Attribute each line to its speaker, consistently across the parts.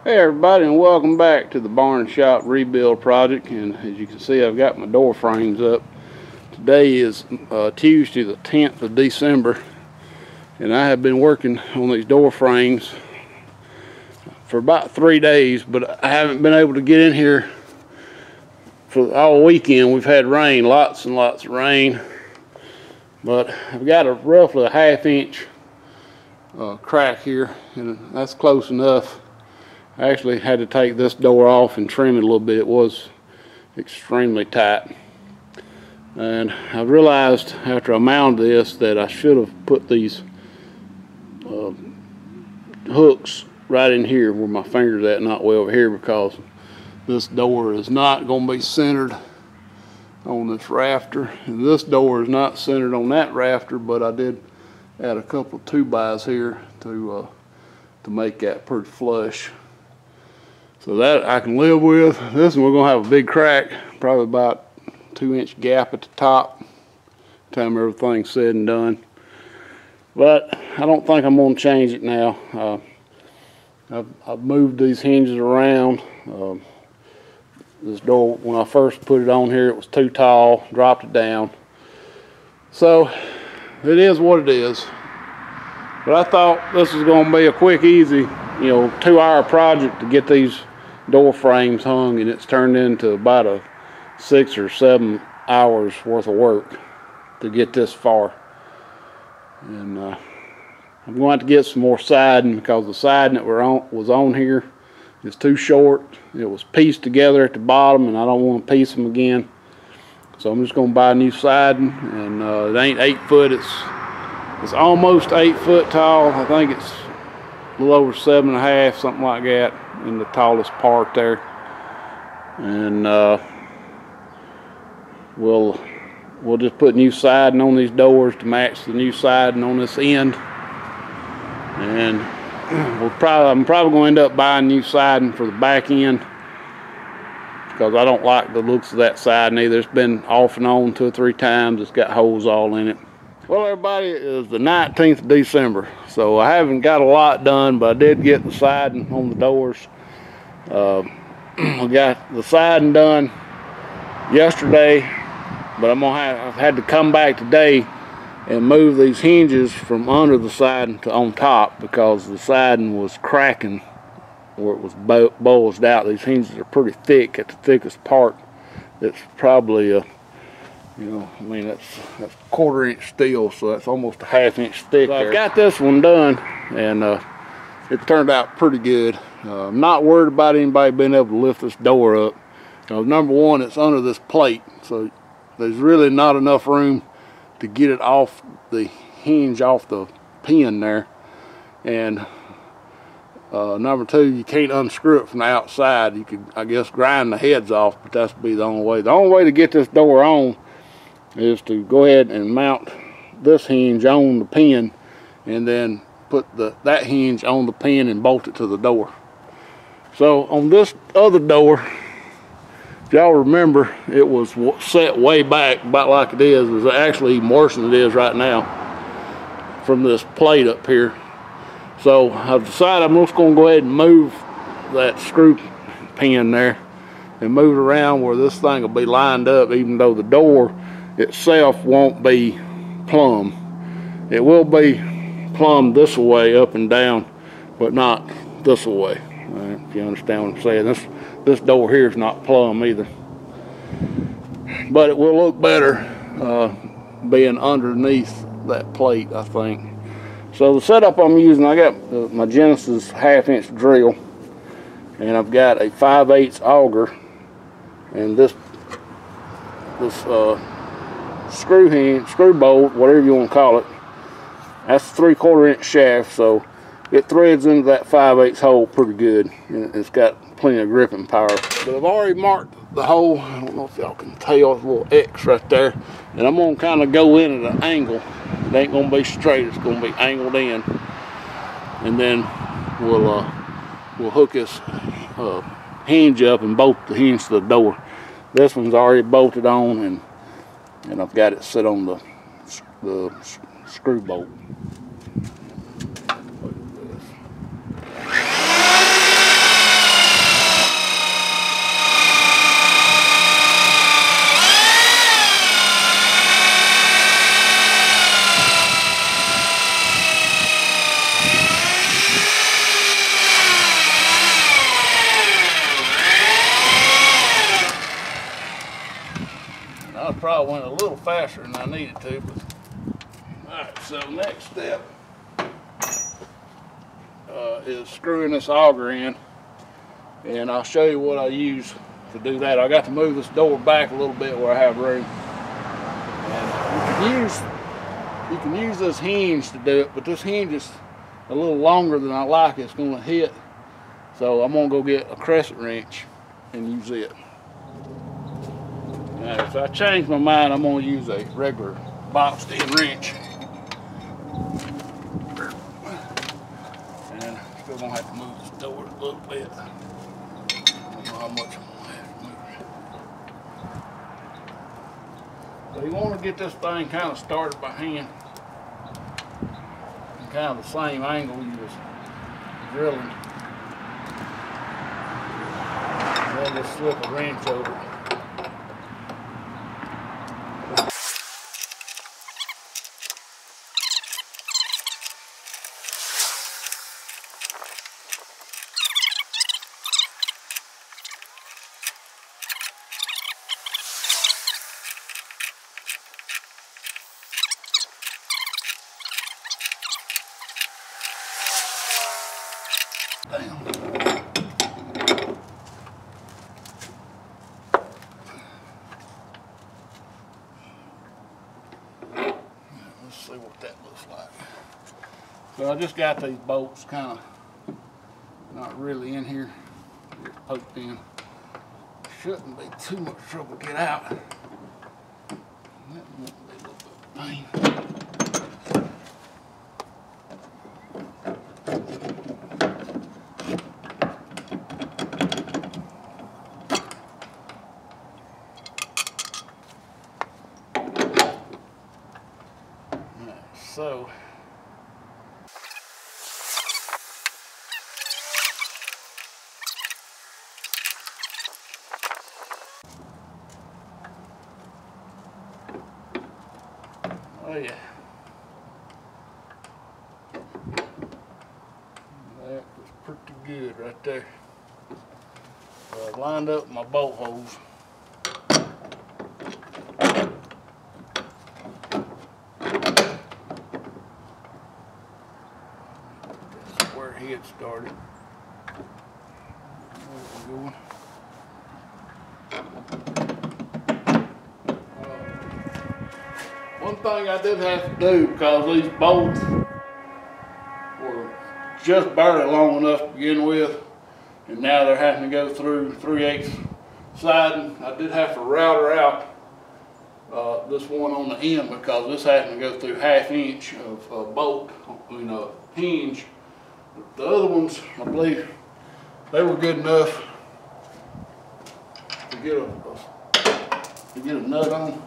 Speaker 1: Hey everybody, and welcome back to the barn shop rebuild project. And as you can see, I've got my door frames up. Today is Tuesday the 10th of December, and I have been working on these door frames for about 3 days, but I haven't been able to get in here for all weekend. We've had rain, lots and lots of rain, but I've got roughly a 1/2 inch crack here, and that's close enough. I actually had to take this door off and trim it a little bit. It was extremely tight. And I realized after I mounted this that I should have put these hooks right in here where my finger's at, not way over here, because this door is not going to be centered on this rafter. And this door is not centered on that rafter, but I did add a couple of 2x here to make that pretty flush. So that I can live with. This one we're gonna have a big crack, probably about 2-inch gap at the top, time everything's said and done. But I don't think I'm gonna change it now. I've moved these hinges around. This door, when I first put it on here, it was too tall, dropped it down. So it is what it is. But I thought this was gonna be a quick, easy, 2-hour project to get these door frames hung, and it's turned into about a 6 or 7 hours worth of work to get this far. And I'm going to have to get some more siding, because the siding that was on here is too short. It was pieced together at the bottom, and I don't want to piece them again. So I'm just going to buy new siding, and it ain't 8 foot. It's almost 8 foot tall. I think it's a little over 7.5, something like that, in the tallest part there. And we'll just put new siding on these doors to match the new siding on this end. And I'm probably going to end up buying new siding for the back end, because I don't like the looks of that siding either. It's been off and on 2 or 3 times. It's got holes all in it. Well, everybody, it is the 19th of December, so I haven't got a lot done, but I did get the siding on the doors. I got the siding done yesterday, but I've had to come back today and move these hinges from under the siding to on top, because the siding was cracking where it was bulged out. These hinges are pretty thick at the thickest part. It's probably that's 1/4 inch steel, so that's almost a 1/2 inch thick. So I've got this one done, and it turned out pretty good. I'm not worried about anybody being able to lift this door up. Number one, it's under this plate, so there's really not enough room to get it off the hinge, off the pin there. And number two, you can't unscrew it from the outside. You could, I guess, grind the heads off, but that's be the only way. The only way to get this door on is to go ahead and mount this hinge on the pin, and then put that hinge on the pin and bolt it to the door. So on this other door, if y'all remember, it was set way back, about like it is. It's actually even worse than it is right now from this plate up here. So I've decided I'm just going to go ahead and move that screw pin there and move it around where this thing will be lined up, even though the door itself won't be plumb. It will be plumb this way up and down, but not this way. Right, if you understand what I'm saying. This door here is not plumb either, but it will look better being underneath that plate, I think. So the setup I'm using, I got my Genesis 1/2 inch drill, and I've got a 5/8 auger, and this screw bolt, whatever you want to call it, that's a 3/4 inch shaft, so it threads into that 5/8 hole pretty good, and it's got plenty of gripping power. But I've already marked the hole. I don't know if y'all can tell, a little X right there, and I'm going to kind of go in at an angle. It ain't going to be straight, it's going to be angled in, and then we'll hook this hinge up and bolt the hinge to the door. This one's already bolted on, and I've got it set on the screw bolt. I probably went a little faster than I needed to, but alright, so next step is screwing this auger in, and I'll show you what I use to do that. I got to move this door back a little bit where I have room. And you can use this hinge to do it, but this hinge is a little longer than I like. It's going to hit, so I'm going to go get a crescent wrench and use it. Now, if I change my mind, I'm going to use a regular boxed in wrench. And still going to have to move this door a little bit. I don't know how much I'm going to have to move it. So you want to get this thing kind of started by hand. And kind of the same angle you was drilling. And then just slip a wrench over it. Damn. Let's see what that looks like. So I just got these bolts kind of not really in here. Just poked in. Shouldn't be too much trouble to get out. That won't be a little bit of pain. So oh yeah, that was pretty good right there. So I lined up my bolt holes. It started. One thing I did have to do, because these bolts were just barely long enough to begin with, and now they're having to go through 3/8 siding, I did have to router out this one on the end, because this having to go through 1/2 inch of bolt, hinge. The other ones, I believe, they were good enough to get a nut on.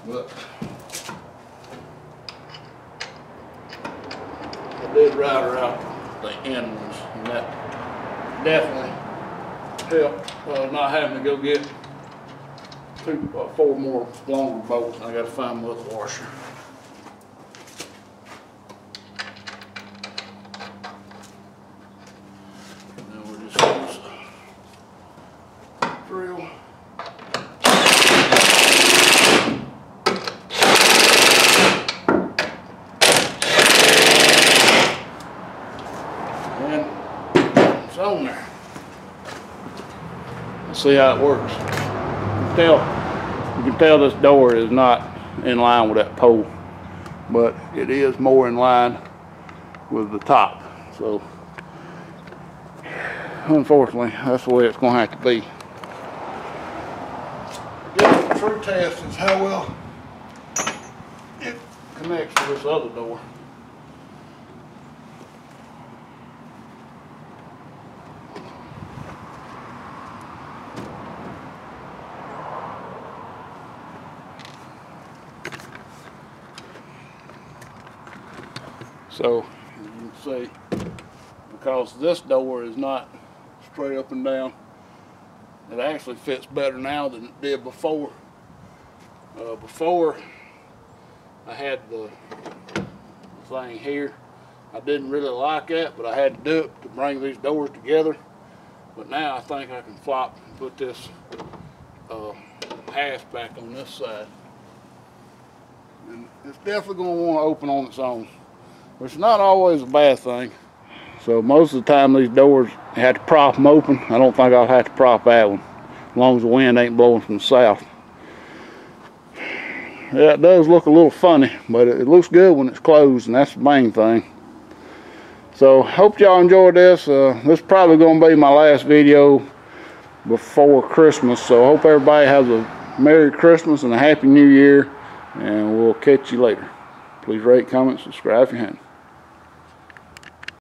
Speaker 1: But I did router out the end ones, and that definitely helped not having to go get 4 more longer bolts, and I got to find my other washer. Drill. And it's on there. Let's see how it works. You can tell this door is not in line with that pole, but it is more in line with the top. So unfortunately, that's the way it's going to have to be. The true test is how well it connects to this other door. So, as you can see, because this door is not straight up and down, it actually fits better now than it did before. Before I had the thing here, I didn't really like that, but I had to do it to bring these doors together. But now I think I can flop and put this half back on this side. And it's definitely going to want to open on its own, which is not always a bad thing. So most of the time these doors, you have to prop them open. I don't think I'll have to prop that one, as long as the wind ain't blowing from the south. Yeah, it does look a little funny, but it looks good when it's closed, and that's the main thing. So hope y'all enjoyed this. This is probably going to be my last video before Christmas. So hope everybody has a Merry Christmas and a Happy New Year, and we'll catch you later. Please rate, comment, subscribe if you haven't.